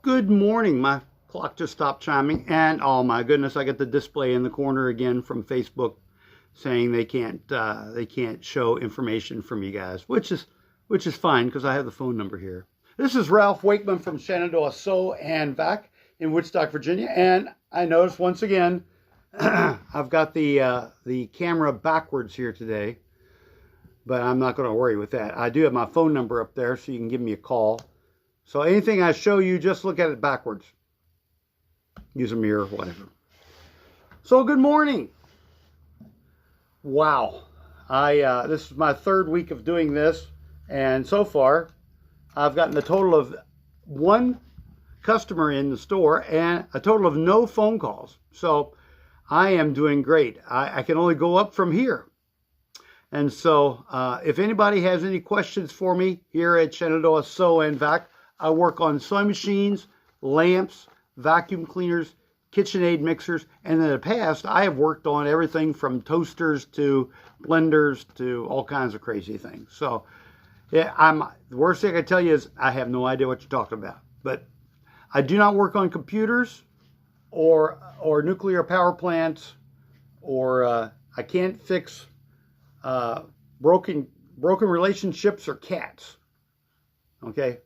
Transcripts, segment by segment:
Good morning. My clock just stopped chiming, and oh my goodness, I got the display in the corner again from Facebook saying they can't show information from you guys, which is fine because I have the phone number here. This is Ralph Wakeman from Shenandoah Sew and Vac in Woodstock, Virginia, and I noticed once again I've got the camera backwards here today, but I'm not going to worry with that. I do have my phone number up there, so you can give me a call. So anything I show you, just look at it backwards. Use a mirror, whatever. So good morning. Wow. This is my third week of doing this, and so far I've gotten a total of one customer in the store and a total of no phone calls. So I am doing great. I can only go up from here. And so if anybody has any questions for me here at Shenandoah Sew and Vac, I work on sewing machines, lamps, vacuum cleaners, KitchenAid mixers, and in the past, I have worked on everything from toasters to blenders to all kinds of crazy things. So, yeah, the worst thing I can tell you is I have no idea what you're talking about. But I do not work on computers or nuclear power plants, or I can't fix broken relationships or cats. Okay.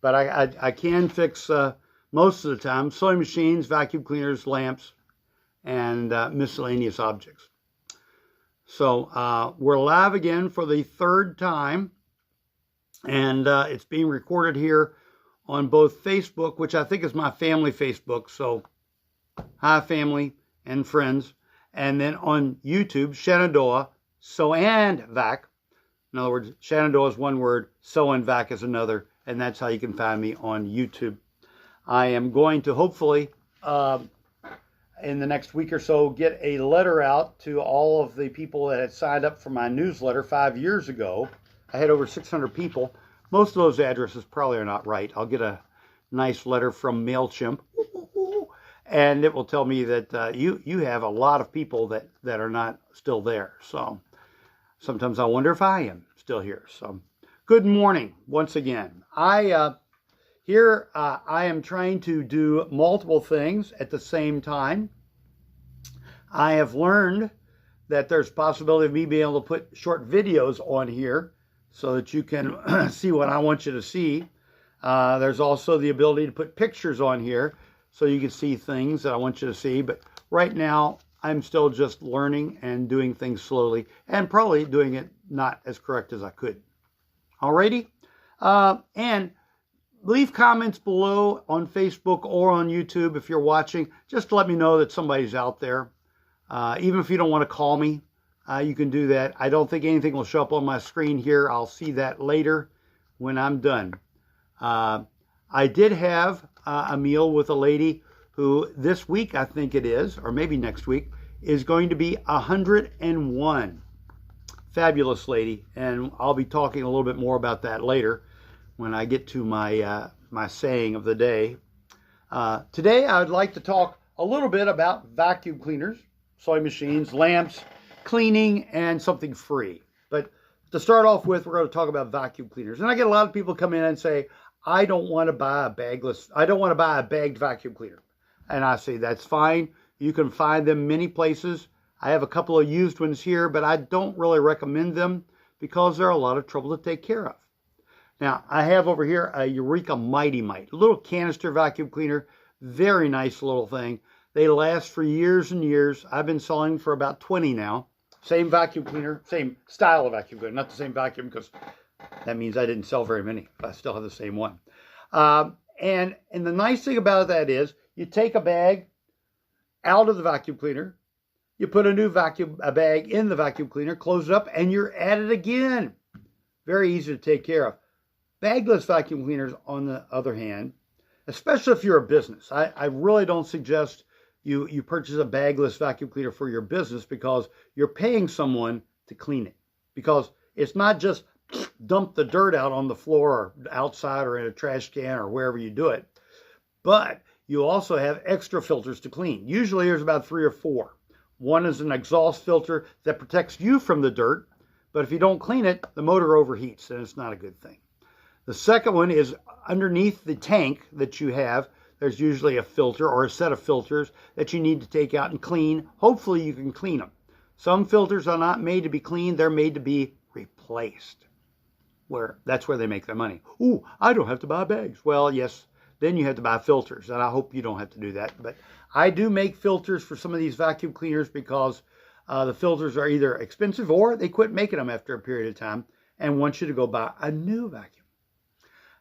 But I can fix most of the time sewing machines, vacuum cleaners, lamps, and miscellaneous objects. So we're live again for the third time, and it's being recorded here on both Facebook, which I think is my family Facebook. So hi, family and friends. And then on YouTube, Shenandoah Sew and Vac. In other words, Shenandoah is one word, Sew and Vac is another. And that's how you can find me on YouTube. I am going to hopefully, in the next week or so, get a letter out to all of the people that had signed up for my newsletter 5 years ago. I had over 600 people. Most of those addresses probably are not right. I'll get a nice letter from MailChimp, and it will tell me that you have a lot of people that are not still there. So sometimes I wonder if I am still here. So good morning once again. I am trying to do multiple things at the same time. I have learned that there's a possibility of me being able to put short videos on here so that you can see what I want you to see. There's also the ability to put pictures on here so you can see things that I want you to see. But right now, I'm still just learning and doing things slowly and probably doing it not as correct as I could. Alrighty? And leave comments below on Facebook or on YouTube if you're watching, just to let me know that somebody's out there. Even if you don't want to call me, you can do that. I don't think anything will show up on my screen here. I'll see that later when I'm done. I did have a meal with a lady who this week, I think it is, or maybe next week, is going to be 101. Fabulous lady, and I'll be talking a little bit more about that later when I get to my my saying of the day. Today I would like to talk a little bit about vacuum cleaners, sewing machines, lamps, cleaning, and something free. But to start off with, we're going to talk about vacuum cleaners. And I get a lot of people come in and say, I don't want to buy a bagged vacuum cleaner. And I say, that's fine. You can find them many places. I have a couple of used ones here, but I don't really recommend them because they're a lot of trouble to take care of. Now, I have over here a Eureka Mighty Mite, a little canister vacuum cleaner, very nice little thing. They last for years and years. I've been selling for about 20 now. Same vacuum cleaner, same style of vacuum cleaner, not the same vacuum because that means I didn't sell very many. I still have the same one. And the nice thing about that is you take a bag out of the vacuum cleaner, you put a new bag in the vacuum cleaner, close it up, and you're at it again. Very easy to take care of. Bagless vacuum cleaners, on the other hand, especially if you're a business, I really don't suggest you purchase a bagless vacuum cleaner for your business because you're paying someone to clean it. Because it's not just dump the dirt out on the floor or outside or in a trash can or wherever you do it, but you also have extra filters to clean. Usually there's about 3 or 4. One is an exhaust filter that protects you from the dirt, but if you don't clean it, the motor overheats, and it's not a good thing. The second one is underneath the tank that you have, there's usually a filter or a set of filters that you need to take out and clean. Hopefully you can clean them. Some filters are not made to be cleaned. They're made to be replaced. That's where they make their money. Ooh, I don't have to buy bags. Well, yes, then you have to buy filters, and I hope you don't have to do that. But I do make filters for some of these vacuum cleaners because the filters are either expensive or they quit making them after a period of time and want you to go buy a new vacuum.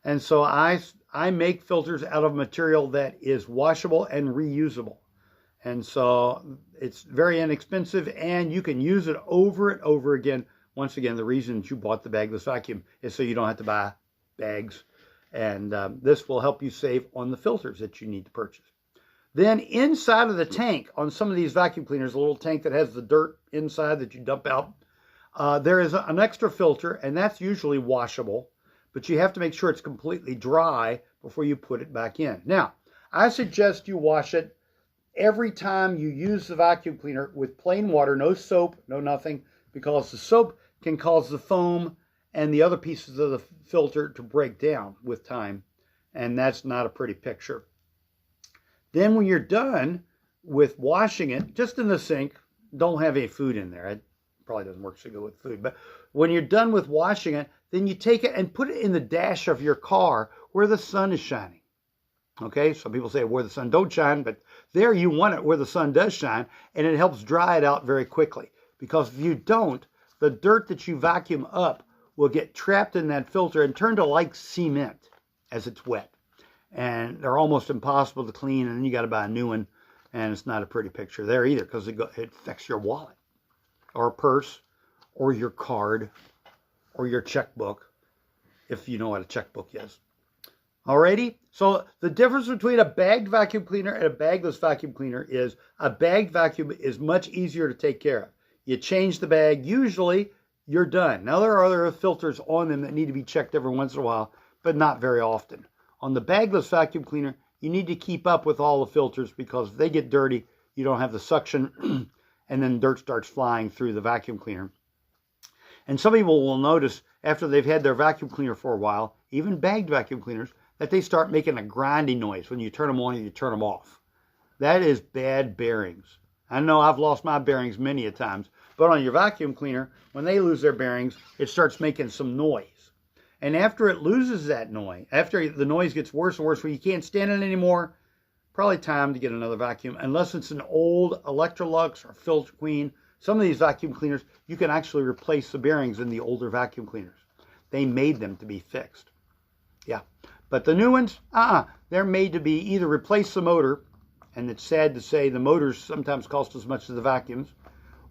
And so I make filters out of material that is washable and reusable. And so it's very inexpensive, and you can use it over and over again. Once again, the reason you bought the bagless vacuum is so you don't have to buy bags. And this will help you save on the filters that you need to purchase. Then inside of the tank, on some of these vacuum cleaners, a little tank that has the dirt inside that you dump out, there is an extra filter, and that's usually washable. But you have to make sure it's completely dry before you put it back in. Now, I suggest you wash it every time you use the vacuum cleaner with plain water, no soap, no nothing, because the soap can cause the foam and the other pieces of the filter to break down with time, and that's not a pretty picture. Then when you're done with washing it, just in the sink, don't have any food in there. It probably doesn't work so good with food, but when you're done with washing it, then you take it and put it in the dash of your car where the sun is shining. Okay, some people say where the sun don't shine, but there you want it where the sun does shine, and it helps dry it out very quickly. Because if you don't, the dirt that you vacuum up will get trapped in that filter and turn to like cement as it's wet. And they're almost impossible to clean, and then you got to buy a new one, and it's not a pretty picture there either because it affects your wallet or purse or your card or your checkbook, if you know what a checkbook is. Alrighty, so the difference between a bagged vacuum cleaner and a bagless vacuum cleaner is a bagged vacuum is much easier to take care of. You change the bag, usually you're done. Now there are other filters on them that need to be checked every once in a while, but not very often. On the bagless vacuum cleaner, you need to keep up with all the filters because if they get dirty, you don't have the suction and then dirt starts flying through the vacuum cleaner. And some people will notice after they've had their vacuum cleaner for a while, even bagged vacuum cleaners, that they start making a grinding noise when you turn them on and you turn them off. That is bad bearings. I know I've lost my bearings many a times, but on your vacuum cleaner, when they lose their bearings, it starts making some noise. And after it loses that noise, after the noise gets worse and worse where you can't stand it anymore, probably time to get another vacuum. Unless it's an old Electrolux or Filter Queen, some of these vacuum cleaners, you can actually replace the bearings in the older vacuum cleaners. They made them to be fixed. Yeah. But the new ones, they're made to be either replace the motor, and it's sad to say the motors sometimes cost as much as the vacuums,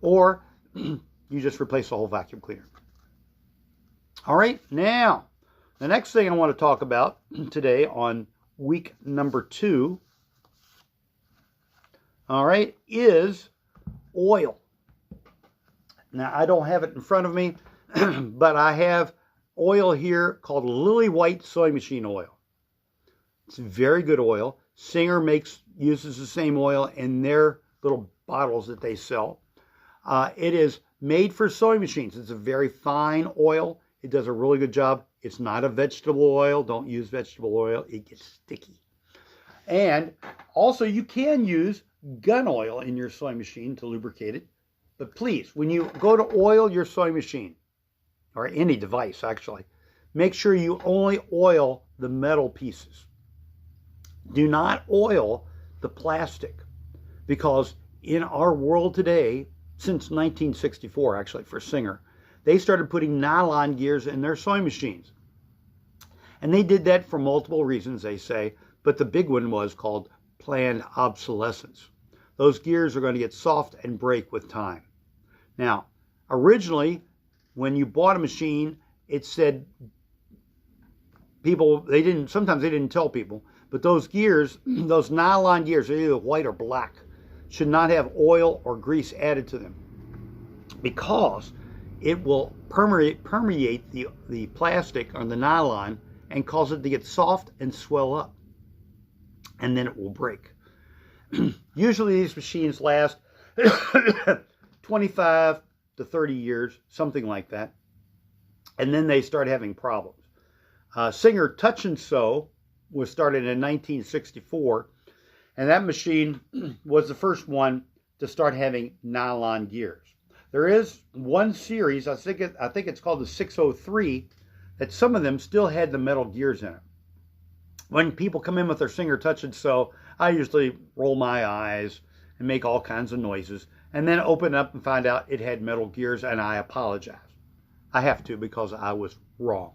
or you just replace the whole vacuum cleaner. All right, now, the next thing I want to talk about today on week number 2, all right, is oil. Now, I don't have it in front of me, but I have oil here called Lily White sewing machine oil. It's very good oil. Singer uses the same oil in their little bottles that they sell. It is made for sewing machines. It's a very fine oil. It does a really good job. It's not a vegetable oil. Don't use vegetable oil. It gets sticky. And also you can use gun oil in your sewing machine to lubricate it. But please, when you go to oil your sewing machine, or any device actually, make sure you only oil the metal pieces. Do not oil the plastic, because in our world today, since 1964 actually for Singer, they started putting nylon gears in their sewing machines. And they did that for multiple reasons, they say, but the big one was called planned obsolescence. Those gears are going to get soft and break with time. Now, originally, when you bought a machine, it said sometimes they didn't tell people, but those gears, those nylon gears, they're either white or black, should not have oil or grease added to them because it will permeate the plastic on the nylon and cause it to get soft and swell up, and then it will break. Usually these machines last 25 to 30 years, something like that, and then they start having problems. Singer Touch and Sew was started in 1964, and that machine was the first one to start having nylon gears. There is one series, I think it's called the 603, that some of them still had the metal gears in it. When people come in with their Singer Touch and Sew, I usually roll my eyes and make all kinds of noises, and then open up and find out it had metal gears, and I apologize. I have to, because I was wrong.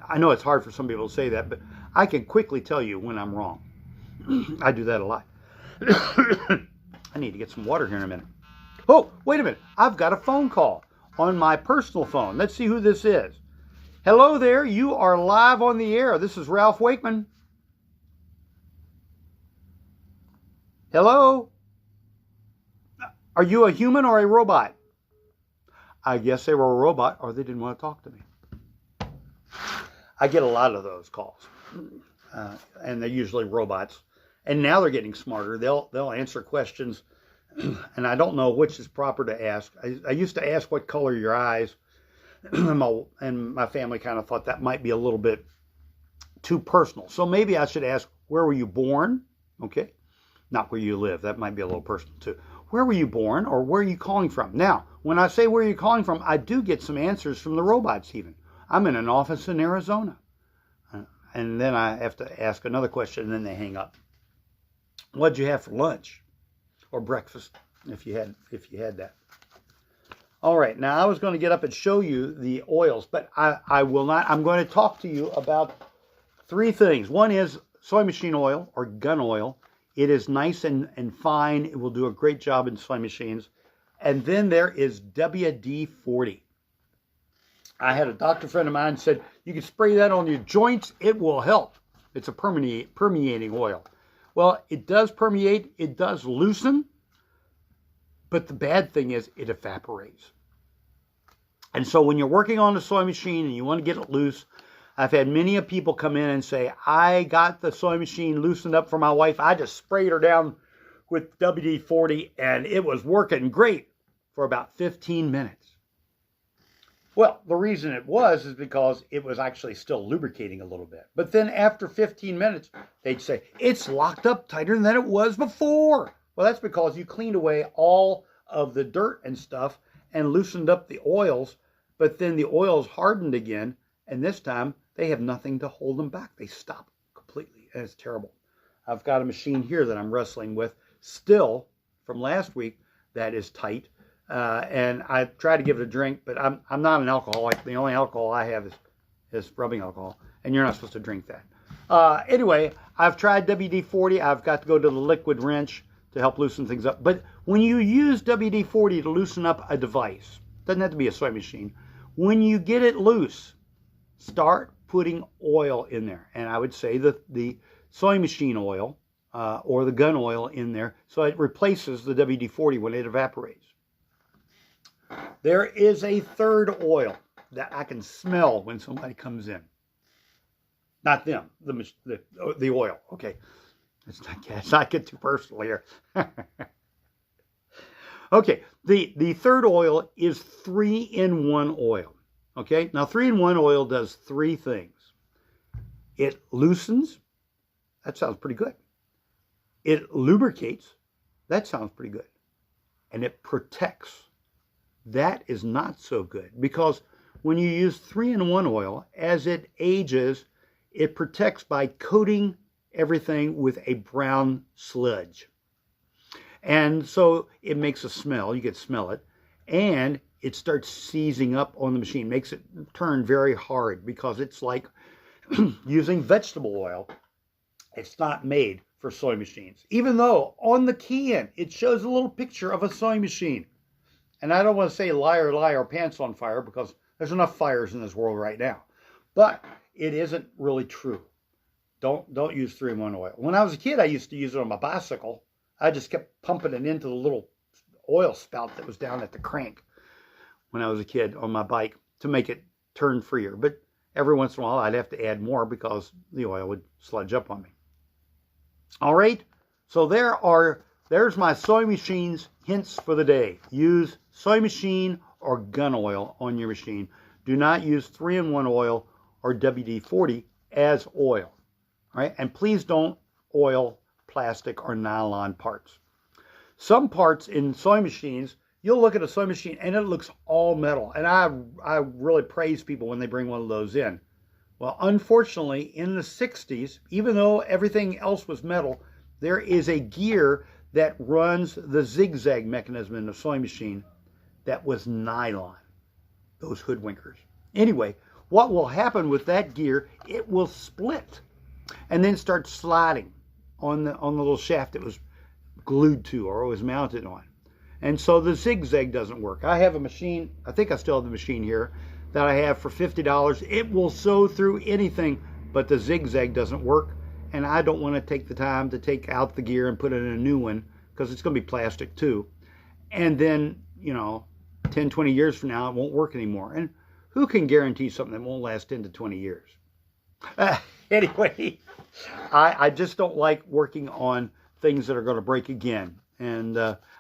I know it's hard for some people to say that, but I can quickly tell you when I'm wrong. I do that a lot. I need to get some water here in a minute. Oh, wait a minute. I've got a phone call on my personal phone. Let's see who this is. Hello there. You are live on the air. This is Ralph Wakeman. Hello? Are you a human or a robot? I guess they were a robot, or they didn't want to talk to me. I get a lot of those calls, and they're usually robots. And now they're getting smarter. They'll answer questions, and I don't know which is proper to ask. I used to ask, what color are your eyes? And my family kind of thought that might be a little bit too personal. So maybe I should ask, where were you born? Okay, not where you live. That might be a little personal too. Where were you born, or where are you calling from? Now, when I say where are you calling from, I do get some answers from the robots even. I'm in an office in Arizona. And then I have to ask another question, and then they hang up. What'd you have for lunch? Or breakfast, if you had that. All right, now I was going to get up and show you the oils, but I will not. I'm going to talk to you about three things. One is soy machine oil, or gun oil. It is nice and fine. It will do a great job in soy machines. And then there is WD-40. I had a doctor friend of mine said, you can spray that on your joints. It will help. It's a permeating oil. Well, it does permeate. It does loosen. But the bad thing is it evaporates. And so when you're working on the soy machine and you want to get it loose, I've had many people come in and say, I got the soy machine loosened up for my wife. I just sprayed her down with WD-40 and it was working great for about 15 minutes. Well, the reason it was is because it was actually still lubricating a little bit. But then after 15 minutes, they'd say, it's locked up tighter than it was before. Well, that's because you cleaned away all of the dirt and stuff and loosened up the oils, but then the oils hardened again, and this time they have nothing to hold them back. They stop completely, and it's terrible. I've got a machine here that I'm wrestling with still from last week that is tight. And I try to give it a drink, but I'm not an alcoholic. The only alcohol I have is rubbing alcohol, and you're not supposed to drink that. Anyway, I've tried WD-40. I've got to go to the liquid wrench to help loosen things up. But when you use WD-40 to loosen up a device, doesn't have to be a soy machine. When you get it loose, start putting oil in there. And I would say the soy machine oil or the gun oil in there, so it replaces the WD-40 when it evaporates. There is a third oil that I can smell when somebody comes in. Not them, the oil. Okay, let's not get too personal here. Okay, the third oil is 3-in-1 oil. Okay, now 3-in-1 oil does three things. It loosens. That sounds pretty good. It lubricates. That sounds pretty good. And it protects. That is not so good, because when you use 3-in-1 oil, as it ages, it protects by coating everything with a brown sludge. And so it makes a smell. You can smell it. And it starts seizing up on the machine, makes it turn very hard, because it's like using vegetable oil. It's not made for soy machines, even though on the can it shows a little picture of a soy machine. And I don't want to say liar, liar, pants on fire, because there's enough fires in this world right now. But it isn't really true. Don't use 3-in-1 oil. When I was a kid, I used to use it on my bicycle. I just kept pumping it into the little oil spout that was down at the crank when I was a kid on my bike to make it turn freer. But every once in a while, I'd have to add more because the oil would sludge up on me. All right, so there's my soy machine's hints for the day. Use soy machine or gun oil on your machine. Do not use 3-in-1 oil or WD-40 as oil. All right? And please don't oil plastic or nylon parts. Some parts in sewing machines, you'll look at a sewing machine and it looks all metal. And I really praise people when they bring one of those in. Well, unfortunately, in the 60s, even though everything else was metal, there is a gear that runs the zigzag mechanism in the sewing machine that was nylon. Those hoodwinkers. Anyway, what will happen with that gear, it will split and then start sliding on the little shaft it was glued to or was mounted on. And so the zigzag doesn't work. I have a machine, I think I still have the machine here, that I have for $50. It will sew through anything, but the zigzag doesn't work. And I don't want to take the time to take out the gear and put it in a new one because it's going to be plastic too. And then, 10, 20 years from now, it won't work anymore. And who can guarantee something that won't last 10 to 20 years? Anyway, I just don't like working on things that are going to break again. And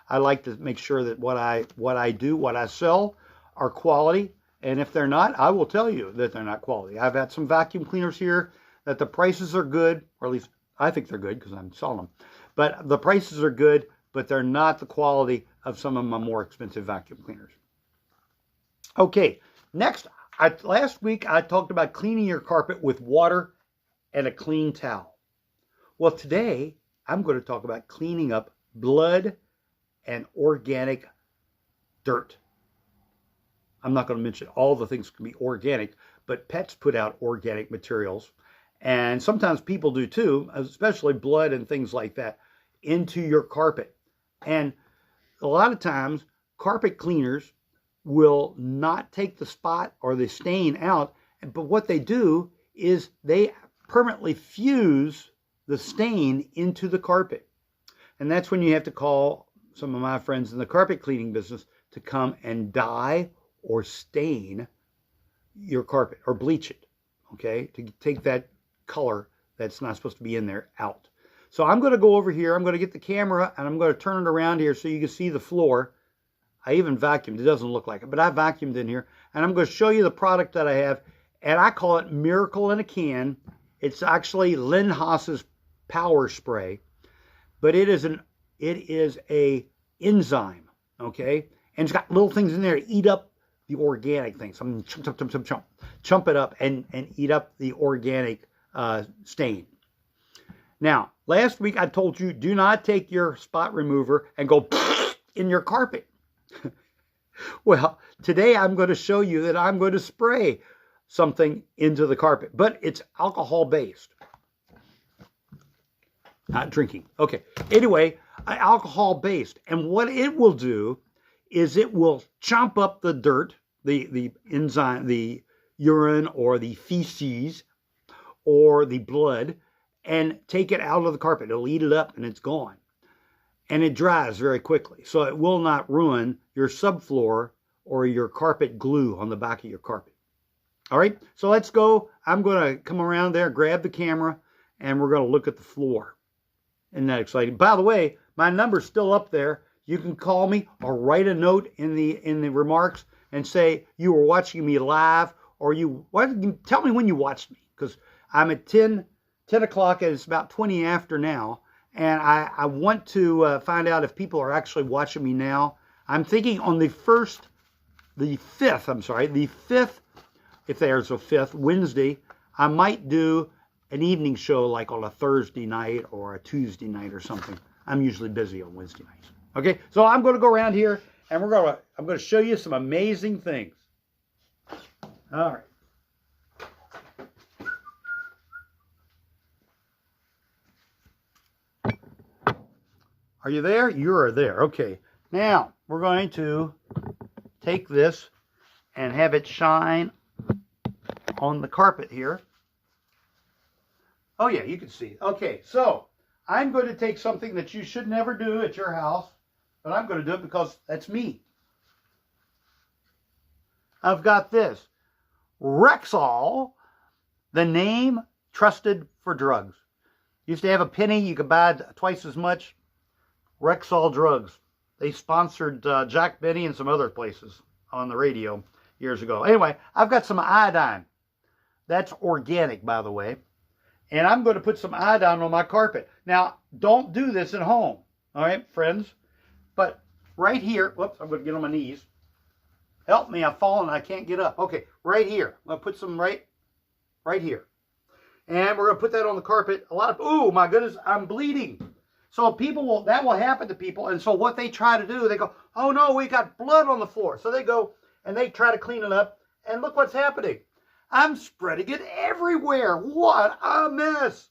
I like to make sure that what I sell are quality. And if they're not, I will tell you that they're not quality. I've had some vacuum cleaners here that the prices are good, or at least I think they're good because I'm selling them. But the prices are good, but they're not the quality of some of my more expensive vacuum cleaners. Okay, next, last week I talked about cleaning your carpet with water and a clean towel. Well, today I'm going to talk about cleaning up blood and organic dirt. I'm not going to mention all the things that can be organic, but pets put out organic materials. And sometimes people do too, especially blood and things like that, into your carpet. And a lot of times, carpet cleaners will not take the spot or the stain out, but what they do is they permanently fuse the stain into the carpet. And that's when you have to call some of my friends in the carpet cleaning business to come and dye or stain your carpet or bleach it, okay, to take that color that's not supposed to be in there out. So I'm going to go over here, I'm going to get the camera and I'm going to turn it around here so you can see the floor. I even vacuumed, it doesn't look like it, but I vacuumed in here and I'm going to show you the product that I have, and I call it Miracle in a Can. It's actually Linhaas's Power Spray, but it is a enzyme, okay, and it's got little things in there to eat up the organic things. I'm chump it up and eat up the organic stain. Now, last week I told you, do not take your spot remover and go in your carpet. Well, today I'm going to show you that I'm going to spray something into the carpet, but it's alcohol based. Not drinking. Okay. Anyway, alcohol based. And what it will do is it will chomp up the dirt, the enzyme, the urine or the feces or the blood, and take it out of the carpet. It'll eat it up and it's gone. And it dries very quickly. So it will not ruin your subfloor or your carpet glue on the back of your carpet. All right, so let's go. I'm going to come around there, grab the camera, and we're going to look at the floor. Isn't that exciting? By the way, my number's still up there. You can call me or write a note in the remarks and say you were watching me live, or tell me when you watched me, because I'm at 10 o'clock and it's about 20 after now, and I want to find out if people are actually watching me now. I'm thinking on the 5th, if there's a 5th Wednesday, I might do an evening show like on a Thursday night or a Tuesday night or something. I'm usually busy on Wednesday nights. Okay, so I'm going to go around here and I'm going to show you some amazing things. All right. Are you there? You're there. Okay. Now, we're going to take this and have it shine on the carpet here. Oh, yeah, you can see. Okay, so I'm going to take something that you should never do at your house, but I'm going to do it because that's me. I've got this. Rexall, the name trusted for drugs. Used to have a penny, you could buy twice as much. Rexall drugs. They sponsored Jack Benny and some other places on the radio years ago. Anyway, I've got some iodine. That's organic, by the way. And I'm going to put some iodine on my carpet. Now, don't do this at home, all right, friends? But right here, whoops, I'm going to get on my knees. Help me, I've fallen, I can't get up. Okay, right here. I'm going to put some right here. And we're going to put that on the carpet. Oh my goodness, I'm bleeding. So that will happen to people. And so what they try to do, they go, oh no, we got blood on the floor. So they go and they try to clean it up. And look what's happening. I'm spreading it everywhere. What a mess.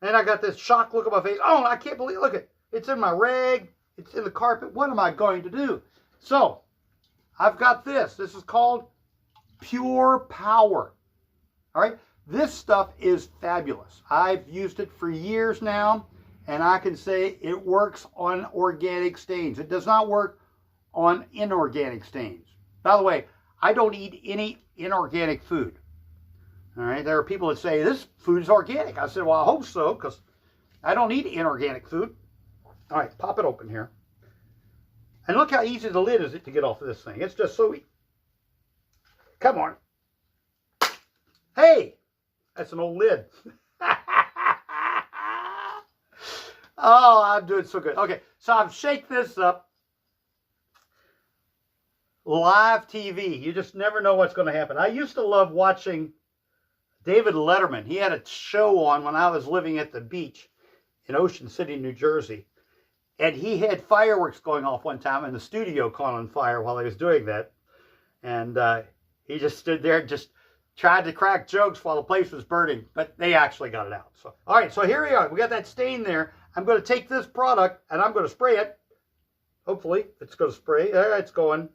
And I got this shocked look on my face. Oh, I can't believe it. Look, it's in my rag. It's in the carpet. What am I going to do? So I've got this. This is called Pure Power. All right. This stuff is fabulous. I've used it for years now, and I can say it works on organic stains. It does not work on inorganic stains. By the way, I don't eat any inorganic food. All right, there are people that say this food is organic. I said, well, I hope so, because I don't eat inorganic food. All right, pop it open here. And look how easy the lid is to get off of this thing. It's just so easy. Come on. Hey! That's an old lid. Oh, I'm doing so good. Okay, so I've shaked this up. Live TV. You just never know what's going to happen. I used to love watching David Letterman. He had a show on when I was living at the beach in Ocean City, New Jersey. And he had fireworks going off one time, and the studio caught on fire while he was doing that. And he just stood there and just tried to crack jokes while the place was burning, but they actually got it out. So, all right, so here we are. We got that stain there. I'm going to take this product, and I'm going to spray it. Hopefully, it's going to spray. There, it's going.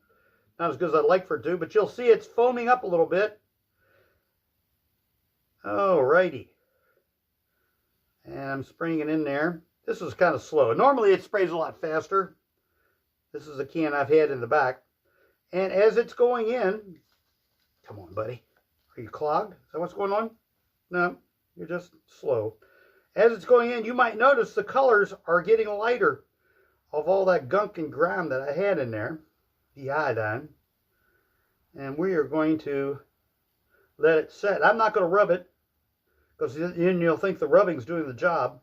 Not as good as I'd like for it to, but you'll see it's foaming up a little bit. All righty. And I'm spraying it in there. This is kind of slow. Normally, it sprays a lot faster. This is a can I've had in the back. And as it's going in, come on, buddy. Are you clogged? Is that what's going on? No, you're just slow. As it's going in, you might notice the colors are getting lighter of all that gunk and grime that I had in there, the iodine. And we are going to let it set. I'm not going to rub it, because then you'll think the rubbing's doing the job.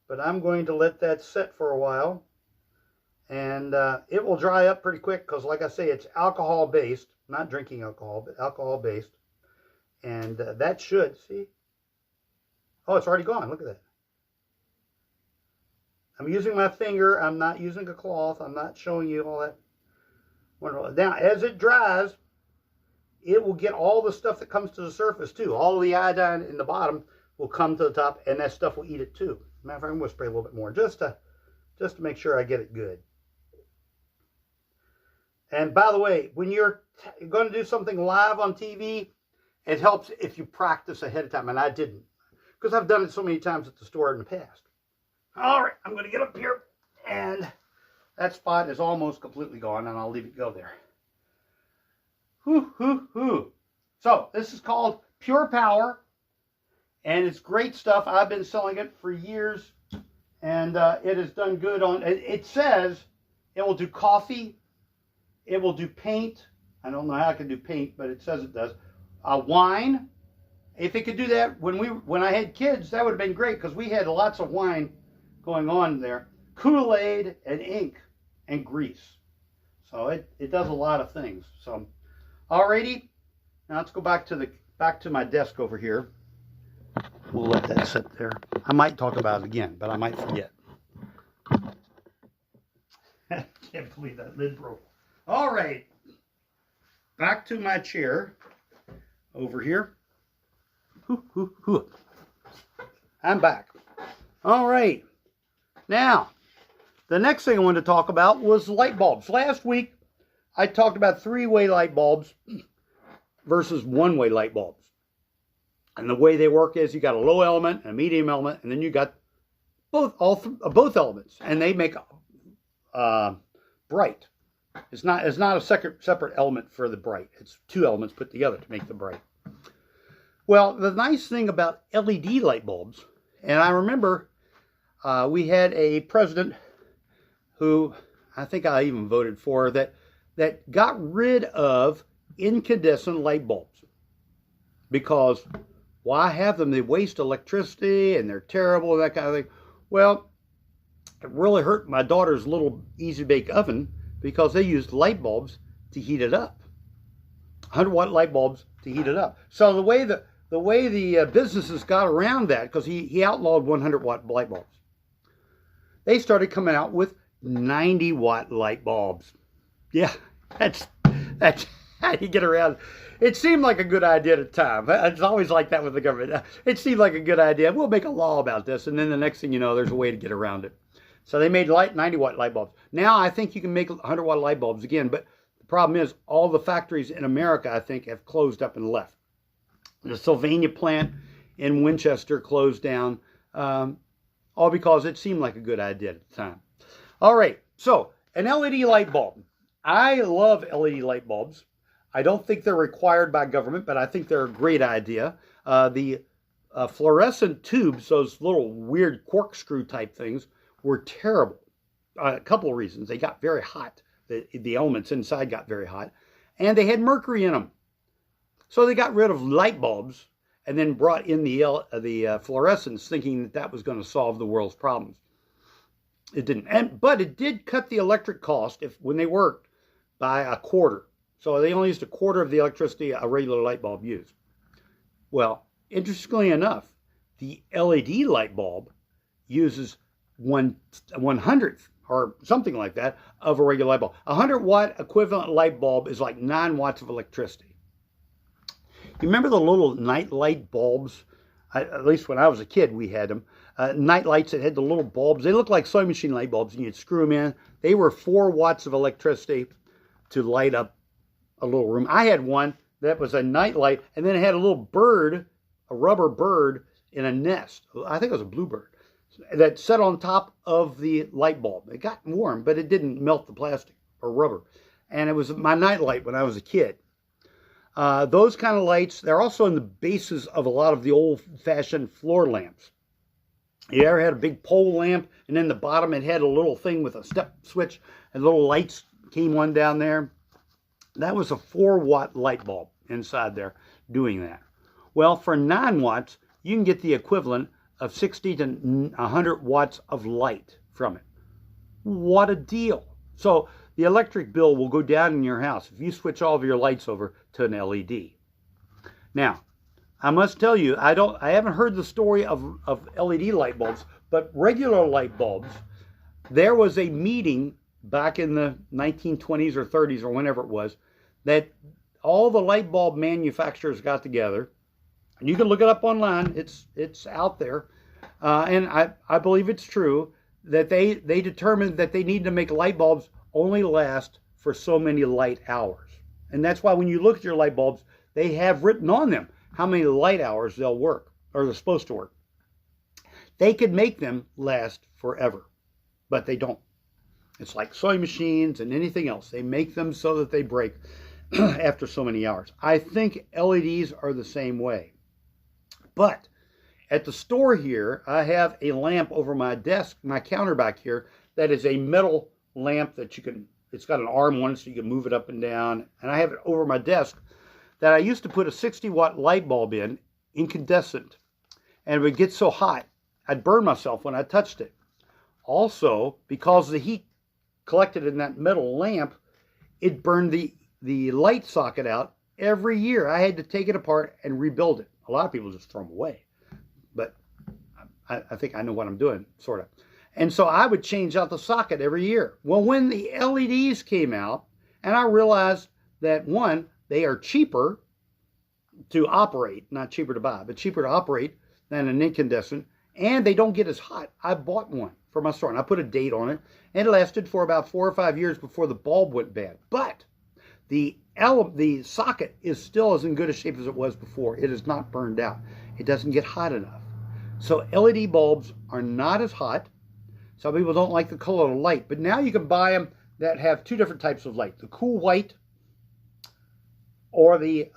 But I'm going to let that set for a while. And it will dry up pretty quick, because like I say, it's alcohol-based. Not drinking alcohol, but alcohol-based. And that should, see? Oh, it's already gone. Look at that. I'm using my finger. I'm not using a cloth. I'm not showing you all that wonderful. Now, as it dries, it will get all the stuff that comes to the surface, too. All the iodine in the bottom will come to the top, and that stuff will eat it, too. Matter of fact, I'm going to spray a little bit more just to make sure I get it good. And by the way, when you're going to do something live on TV, it helps if you practice ahead of time, and I didn't, because I've done it so many times at the store in the past. All right, I'm going to get up here, and that spot is almost completely gone, and I'll leave it go there. Whoo, hoo, hoo. So this is called Pure Power, and it's great stuff. I've been selling it for years, and it has done good on. It says it will do coffee, it will do paint. I don't know how I can do paint, but it says it does. Wine. If it could do that when I had kids, that would have been great, because we had lots of wine going on there. Kool-Aid and ink and grease. So it does a lot of things. So, alrighty. Now let's go back to my desk over here. We'll let that sit there. I might talk about it again, but I might forget. I can't believe that lid broke. All right. Back to my chair over here. I'm back. All right. Now, the next thing I wanted to talk about was light bulbs. Last week, I talked about three-way light bulbs versus one-way light bulbs. And the way they work is you got a low element, a medium element, and then you got both elements, and they make bright. It's not a separate element for the bright. It's two elements put together to make the bright. Well, the nice thing about LED light bulbs, and I remember we had a president who I think I even voted for that got rid of incandescent light bulbs. because why have them? They waste electricity and they're terrible and that kind of thing. Well, it really hurt my daughter's little easy bake oven because they used light bulbs to heat it up. 100-watt light bulbs to heat it up. So the way the businesses got around that, because he outlawed 100-watt light bulbs, they started coming out with 90-watt light bulbs. Yeah, that's how you get around. It seemed like a good idea at the time. It's always like that with the government. It seemed like a good idea. We'll make a law about this, and then the next thing you know, there's a way to get around it. So they made 90-watt light bulbs. Now I think you can make 100-watt light bulbs again, but the problem is all the factories in America, I think, have closed up and left. The Sylvania plant in Winchester closed down, all because it seemed like a good idea at the time. All right, so an LED light bulb. I love LED light bulbs. I don't think they're required by government, but I think they're a great idea. The fluorescent tubes, those little weird corkscrew type things, were terrible. A couple of reasons. They got very hot. The elements inside got very hot. And they had mercury in them. So they got rid of light bulbs and then brought in the fluorescents, thinking that was going to solve the world's problems. It didn't. But it did cut the electric cost when they worked by a quarter. So they only used a quarter of the electricity a regular light bulb used. Well, interestingly enough, the LED light bulb uses 1/100th or something like that of a regular light bulb. A 100-watt equivalent light bulb is like 9 watts of electricity. You remember the little night light bulbs? At least when I was a kid, we had them. Night lights that had the little bulbs. They looked like sewing machine light bulbs, and you'd screw them in. They were 4 watts of electricity to light up a little room. I had one that was a night light, and then it had a little bird, a rubber bird, in a nest. I think it was a bluebird, that sat on top of the light bulb. It got warm, but it didn't melt the plastic or rubber. And it was my night light when I was a kid. Those kind of lights, they're also in the bases of a lot of the old-fashioned floor lamps. You ever had a big pole lamp, and then the bottom it had a little thing with a step switch, and little lights came on down there? That was a 4-watt light bulb inside there doing that. Well, for 9 watts, you can get the equivalent of 60 to 100 watts of light from it. What a deal. So the electric bill will go down in your house if you switch all of your lights over to an LED. Now, I must tell you, I haven't heard the story of LED light bulbs, but regular light bulbs, there was a meeting back in the 1920s or 30s or whenever it was, that all the light bulb manufacturers got together. And you can look it up online. It's out there. And I believe it's true that they determined that they need to make light bulbs only last for so many light hours. And that's why when you look at your light bulbs, they have written on them how many light hours they'll work, or they're supposed to work. They could make them last forever, but they don't. It's like sewing machines and anything else. They make them so that they break after so many hours. I think LEDs are the same way. But at the store here, I have a lamp over my desk, my counter back here, that is a metal lamp that it's got an arm on it so you can move it up and down. And I have it over my desk that I used to put a 60-watt light bulb in, incandescent. And it would get so hot, I'd burn myself when I touched it. Also, because the heat collected in that metal lamp, it burned the light socket out every year. I had to take it apart and rebuild it. A lot of people just throw them away. But I think I know what I'm doing, sort of. And so I would change out the socket every year. Well, when the LEDs came out, and I realized that, one, they are cheaper to operate, not cheaper to buy, but cheaper to operate than an incandescent, and they don't get as hot. I bought one for my store, and I put a date on it, and it lasted for about 4 or 5 years before the bulb went bad. But the socket is still as in good a shape as it was before. It is not burned out. It doesn't get hot enough. So LED bulbs are not as hot. Some people don't like the color of the light, but now you can buy them that have 2 different types of light, the cool white or the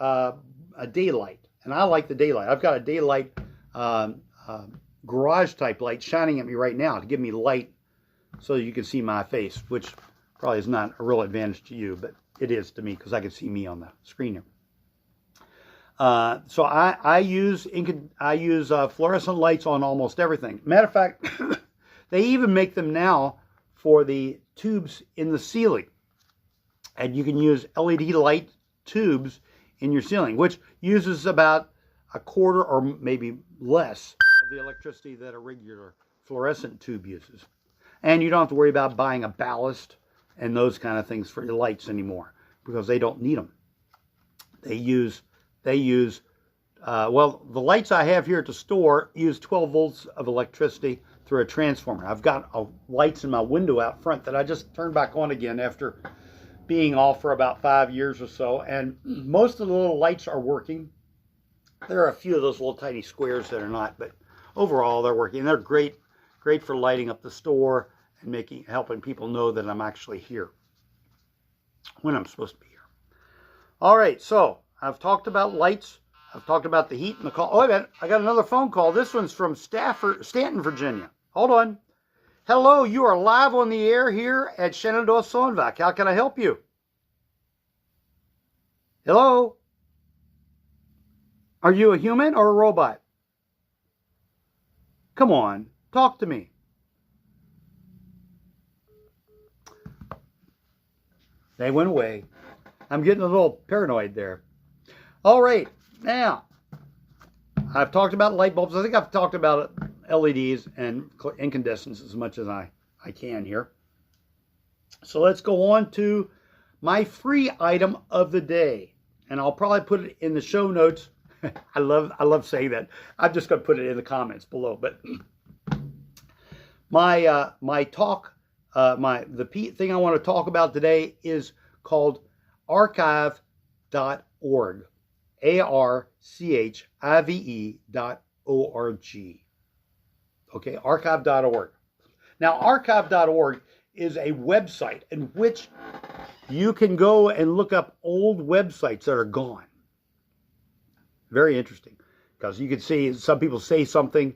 daylight. And I like the daylight. I've got a daylight garage type light shining at me right now to give me light so you can see my face, which probably is not a real advantage to you, but it is to me because I can see me on the screen here. So I use fluorescent lights on almost everything. Matter of fact, they even make them now for the tubes in the ceiling. And you can use LED light tubes in your ceiling, which uses about a quarter or maybe less of the electricity that a regular fluorescent tube uses. And you don't have to worry about buying a ballast and those kind of things for your lights anymore, because they don't need them. They use well, the lights I have here at the store use 12 volts of electricity through a transformer. I've got lights in my window out front that I just turned back on again after being off for about 5 years or so, and most of the little lights are working. There are a few of those little tiny squares that are not, but overall they're working. They're great for lighting up the store and helping people know that I'm actually here when I'm supposed to be here. All right, so I've talked about lights. I've talked about the heat and the call. Oh, wait a minute. I got another phone call. This one's from Stanton, Virginia. Hold on. Hello, you are live on the air here at Shenandoah Sew and Vac. How can I help you? Hello? Are you a human or a robot? Come on, talk to me. They went away. I'm getting a little paranoid there. All right, now, I've talked about light bulbs. I think I've talked about LEDs and incandescents as much as I can here. So let's go on to my free item of the day. And I'll probably put it in the show notes. I love saying that. I'm just going to put it in the comments below. But the thing I want to talk about today is called archive.org. ARCHIVE.org. Okay, archive.org. Now, archive.org is a website in which you can go and look up old websites that are gone. Very interesting, because you can see some people say something,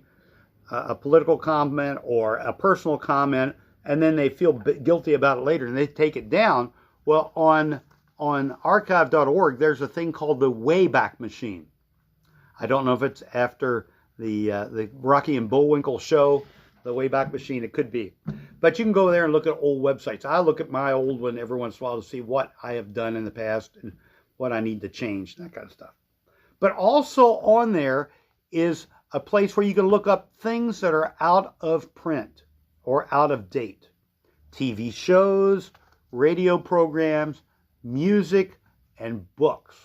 a political comment or a personal comment, and then they feel guilty about it later and they take it down. Well, on archive.org, there's a thing called the Wayback Machine. I don't know if it's after the Rocky and Bullwinkle show, the Wayback Machine. It could be. But you can go there and look at old websites. I look at my old one every once in a while to see what I have done in the past and what I need to change, that kind of stuff. But also on there is a place where you can look up things that are out of print or out of date. TV shows, radio programs, music, and books.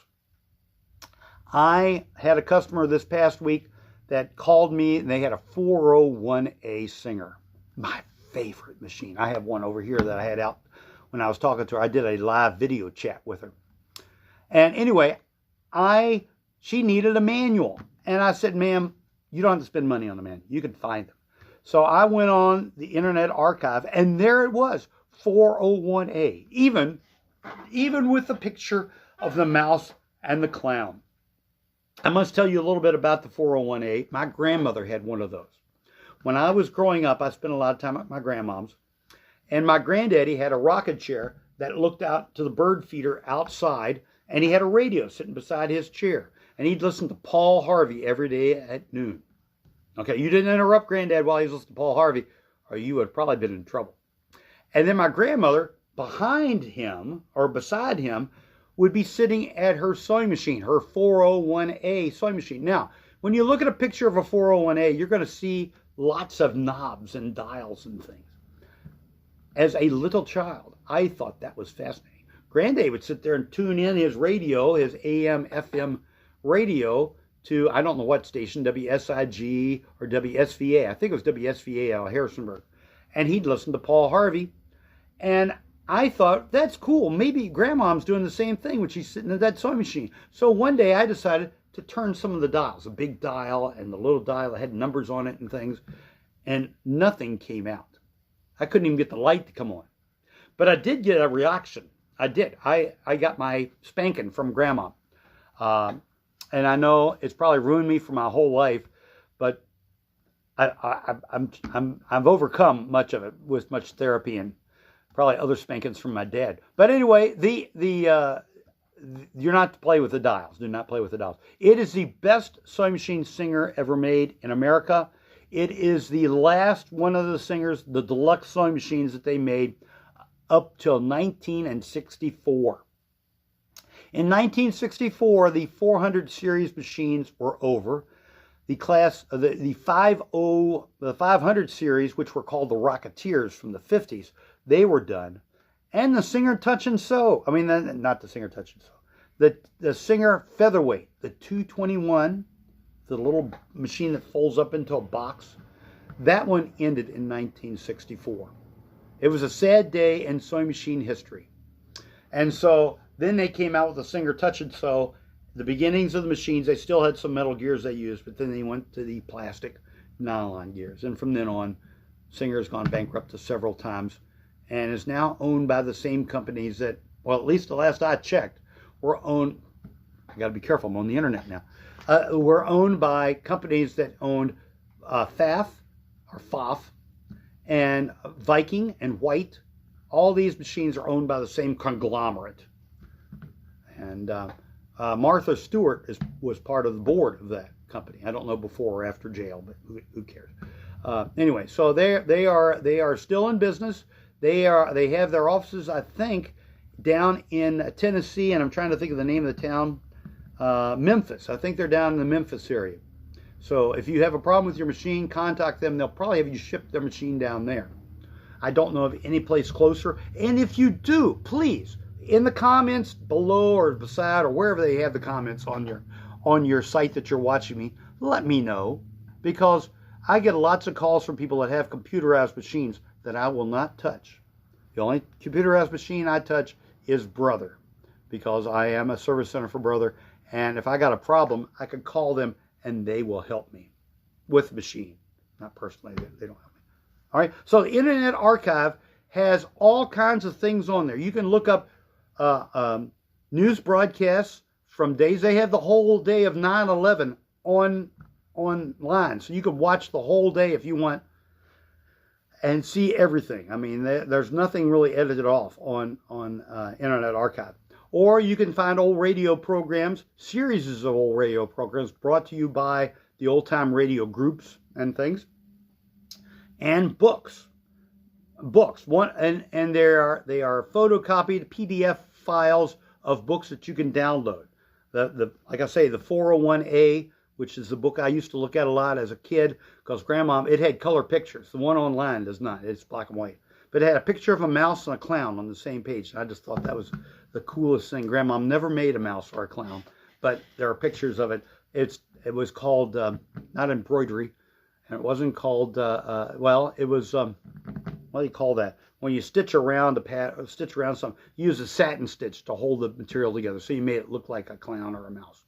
I had a customer this past week that called me, and they had a 401A Singer. My favorite machine. I have one over here that I had out when I was talking to her. I did a live video chat with her. And anyway, she needed a manual. And I said, ma'am, you don't have to spend money on a manual. You can find them. So I went on the Internet Archive, and there it was, 401A. Even with the picture of the mouse and the clown. I must tell you a little bit about the 401A. My grandmother had one of those. When I was growing up, I spent a lot of time at my grandmom's. And my granddaddy had a rocket chair that looked out to the bird feeder outside, and he had a radio sitting beside his chair. And he'd listen to Paul Harvey every day at noon. Okay, you didn't interrupt Granddad while he was listening to Paul Harvey, or you would have probably been in trouble. And then my grandmother, behind him, or beside him, would be sitting at her sewing machine, her 401A sewing machine. Now, when you look at a picture of a 401A, you're going to see lots of knobs and dials and things. As a little child, I thought that was fascinating. Granddad would sit there and tune in his radio, his AM, FM radio, to, I don't know what station, WSIG or WSVA. I think it was WSVA out of Harrisonburg. And he'd listen to Paul Harvey. And I thought, that's cool. Maybe Grandmom's doing the same thing when she's sitting at that sewing machine. So one day I decided to turn some of the dials, a big dial and the little dial that had numbers on it and things, and nothing came out. I couldn't even get the light to come on. But I did get a reaction. I did. I got my spanking from Grandma. And I know it's probably ruined me for my whole life, but I've overcome much of it with much therapy and probably other spankings from my dad. But anyway, the you're not to play with the dials. Do not play with the dials. It is the best sewing machine Singer ever made in America. It is the last one of the Singers, the deluxe sewing machines that they made up till 1964. In 1964, the 400 series machines were over. The 500 series, which were called the Rocketeers from the 50s, they were done. And the Singer Touch and Sew, I mean, not the Singer Touch and Sew, the Singer Featherweight, the 221, the little machine that folds up into a box, that one ended in 1964. It was a sad day in sewing machine history. And so then they came out with the Singer Touch and Sew. The beginnings of the machines, they still had some metal gears they used, but then they went to the plastic nylon gears. And from then on, Singer has gone bankrupt several times and is now owned by the same companies that, well, at least the last I checked, were owned. I got to be careful, I'm on the internet now. Were owned by companies that owned FAF or FOF and Viking and White. All these machines are owned by the same conglomerate. And Martha Stewart was part of the board of that company. I don't know before or after jail, but who cares? Anyway, so they are still in business. They have their offices, I think, down in Tennessee, and I'm trying to think of the name of the town, Memphis. I think they're down in the Memphis area. So if you have a problem with your machine, contact them. They'll probably have you ship their machine down there. I don't know of any place closer. And if you do, please, in the comments below or beside or wherever they have the comments on your site that you're watching me, let me know, because I get lots of calls from people that have computerized machines that I will not touch. The only computerized machine I touch is Brother, because I am a service center for Brother, and if I got a problem, I could call them and they will help me with the machine. Not personally, they don't help me. All right, so the Internet Archive has all kinds of things on there. You can look up news broadcasts from days. They have the whole day of 9/11 online, so you can watch the whole day if you want and see everything. I mean, there's nothing really edited off on Internet Archive. Or you can find old radio programs, series of old radio programs brought to you by the old-time radio groups and things, and books. And they are photocopied PDF files of books that you can download. Like I say, the 401A, which is the book I used to look at a lot as a kid, because Grandma, it had color pictures. The one online does not. It's black and white. But it had a picture of a mouse and a clown on the same page. And I just thought that was the coolest thing. Grandma never made a mouse or a clown, but there are pictures of it. It was called, not embroidery, and it wasn't called, well, it was, what do you call that? When you stitch around something, you use a satin stitch to hold the material together. So you made it look like a clown or a mouse.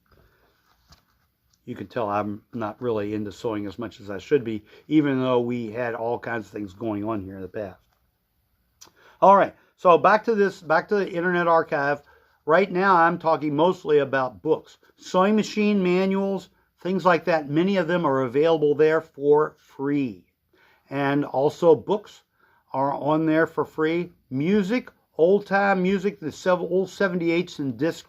You can tell I'm not really into sewing as much as I should be, even though we had all kinds of things going on here in the past. All right, so back to the Internet Archive. Right now, I'm talking mostly about books, sewing machine manuals, things like that. Many of them are available there for free. And also books are on there for free. Music, old-time music, the old 78s and disc,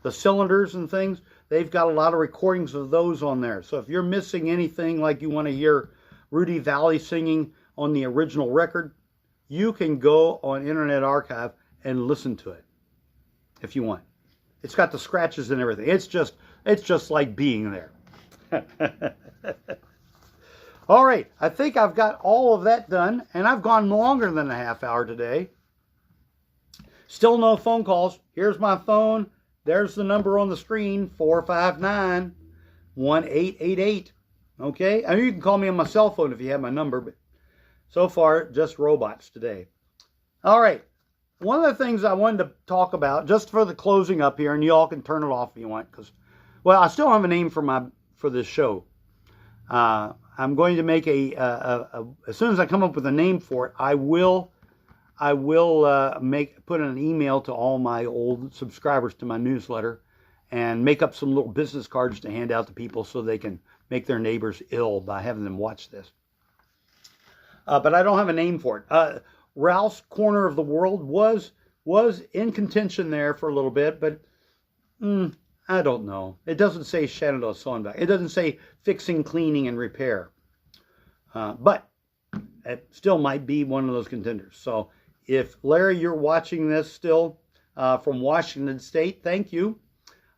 the cylinders and things, they've got a lot of recordings of those on there. So if you're missing anything, like you want to hear Rudy Valley singing on the original record, you can go on Internet Archive and listen to it if you want. It's got the scratches and everything. It's just like being there. All right, I think I've got all of that done, and I've gone longer than a half hour today. Still no phone calls. Here's my phone. There's the number on the screen, 459-1888. Okay, I mean, you can call me on my cell phone if you have my number, but so far, just robots today. All right, one of the things I wanted to talk about, just for the closing up here, and you all can turn it off if you want, because, well, I still have a name for this show. I'm going to make as soon as I come up with a name for it, I will put an email to all my old subscribers to my newsletter and make up some little business cards to hand out to people so they can make their neighbors ill by having them watch this. But I don't have a name for it. Ralph's Corner of the World was was in contention there for a little bit, but I don't know. It doesn't say Shenandoah Sew and Vac. It doesn't say fixing, cleaning, and repair. But it still might be one of those contenders. So if, Larry, you're watching this still from Washington State, thank you.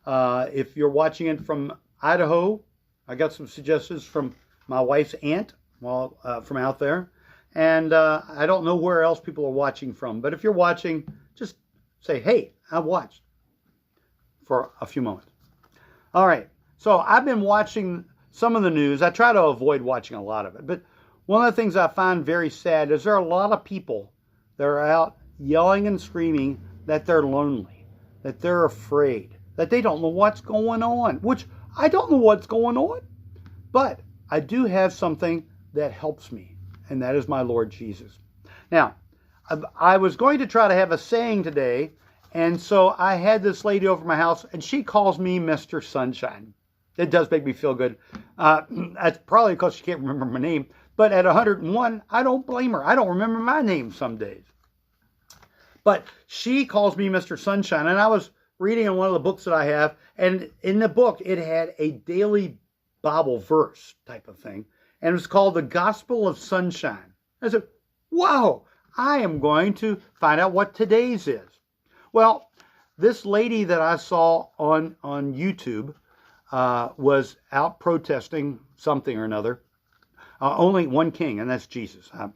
If you're watching it from Idaho, I got some suggestions from my wife's aunt from out there. And I don't know where else people are watching from. But if you're watching, just say, hey, I watched for a few moments. All right. So I've been watching some of the news. I try to avoid watching a lot of it. But one of the things I find very sad is there are a lot of people that are out yelling and screaming that they're lonely, that they're afraid, that they don't know what's going on, which I don't know what's going on. But I do have something that helps me, and that is my Lord Jesus. Now, I was going to try to have a saying today, and so I had this lady over my house, and she calls me Mr. Sunshine. It does make me feel good. That's probably because she can't remember my name, but at 101, I don't blame her. I don't remember my name some days. But she calls me Mr. Sunshine, and I was reading in one of the books that I have, and in the book, it had a daily Bible verse type of thing, and it was called the Gospel of Sunshine. I said, wow, I am going to find out what today's is. Well, this lady that I saw on YouTube was out protesting something or another. Only one king, and that's Jesus. I'm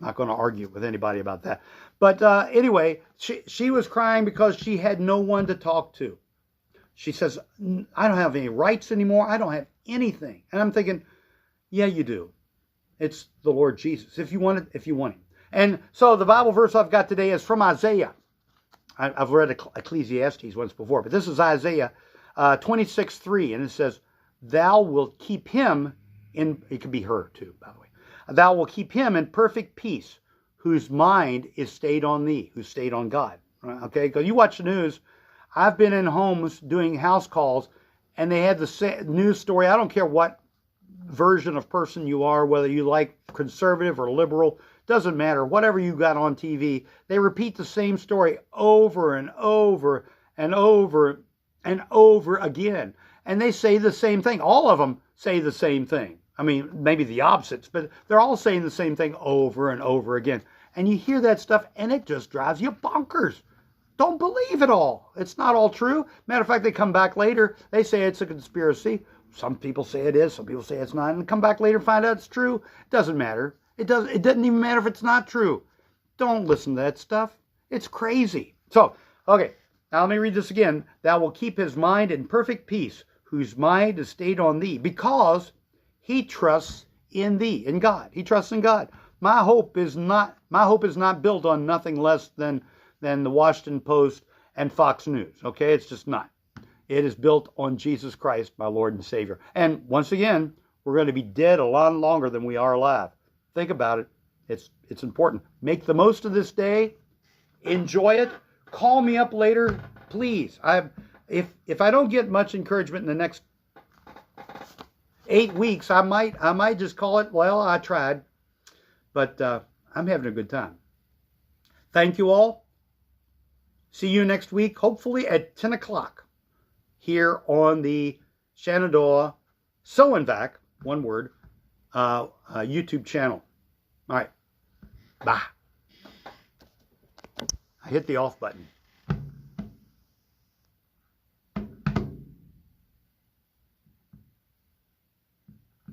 not going to argue with anybody about that. But anyway, she was crying because she had no one to talk to. She says, I don't have any rights anymore. I don't have anything. And I'm thinking, yeah, you do. It's the Lord Jesus, if you want it, if you want him. And so the Bible verse I've got today is from Isaiah. I've read Ecclesiastes once before, but this is Isaiah 26:3, and it says, thou wilt keep him in, it could be her too, by the way. Thou wilt keep him in perfect peace, whose mind is stayed on thee, who's stayed on God. Okay, because you watch the news. I've been in homes doing house calls, and they had the news story. I don't care what version of person you are, whether you like conservative or liberal, doesn't matter. Whatever you got on TV, they repeat the same story over and over and over and over again. And they say the same thing. All of them say the same thing. I mean, maybe the opposites, but they're all saying the same thing over and over again. And you hear that stuff, and it just drives you bonkers. Don't believe it all. It's not all true. Matter of fact, they come back later. They say it's a conspiracy. Some people say it is. Some people say it's not. And come back later and find out it's true. It doesn't matter. It doesn't even matter if it's not true. Don't listen to that stuff. It's crazy. So, okay. Now let me read this again. Thou will keep his mind in perfect peace, whose mind is stayed on thee, because he trusts in thee, in God. He trusts in God. My hope is not built on nothing less than the Washington Post and Fox News. Okay, it's just not. It is built on Jesus Christ, my Lord and Savior. And once again, we're going to be dead a lot longer than we are alive. Think about it. It's important. Make the most of this day. Enjoy it. Call me up later, please. If I don't get much encouragement in the next 8 weeks, I might just call it, well, I tried. But I'm having a good time. Thank you all. See you next week, hopefully at 10 o'clock here on the Shenandoah Sew and Vac, one word, YouTube channel. All right. Bye. I hit the off button.